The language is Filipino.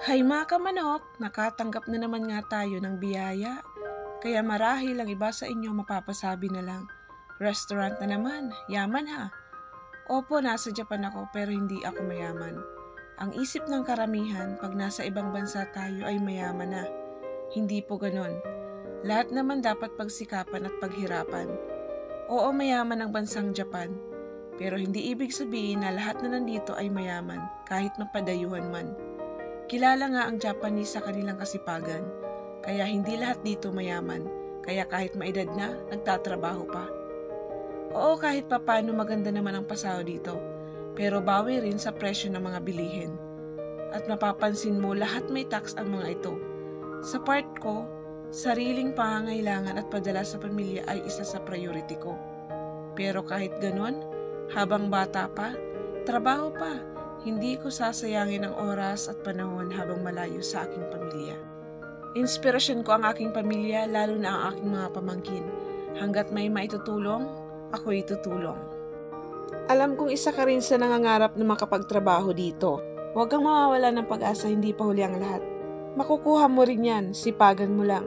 Hay mga kamanok, nakatanggap na naman nga tayo ng biyaya. Kaya marahil ang iba sa inyo mapapasabi na lang, restaurant na naman, yaman ha. Opo, nasa Japan ako pero hindi ako mayaman. Ang isip ng karamihan pag nasa ibang bansa tayo ay mayaman na. Hindi po ganon. Lahat naman dapat pagsikapan at paghirapan. Oo, mayaman ang bansang Japan. Pero hindi ibig sabihin na lahat na nandito ay mayaman kahit mapadayuhan man. Kilala nga ang Japanese sa kanilang kasipagan, kaya hindi lahat dito mayaman, kaya kahit maedad na, nagtatrabaho pa. Oo, kahit papano maganda naman ang pasahod dito, pero bawi rin sa presyo ng mga bilihin. At mapapansin mo lahat may tax ang mga ito. Sa part ko, sariling pangangailangan at padala sa pamilya ay isa sa priority ko. Pero kahit ganon, habang bata pa, trabaho pa. Hindi ko sasayangin ang oras at panahon habang malayo sa aking pamilya. Inspirasyon ko ang aking pamilya, lalo na ang aking mga pamangkin. Hanggat may maitutulong, ako itutulong. Alam kong isa ka rin sa nangangarap na makapagtrabaho dito. Huwag kang mawawala ng pag-asa, hindi pa huli ang lahat. Makukuha mo rin yan, sipagan mo lang.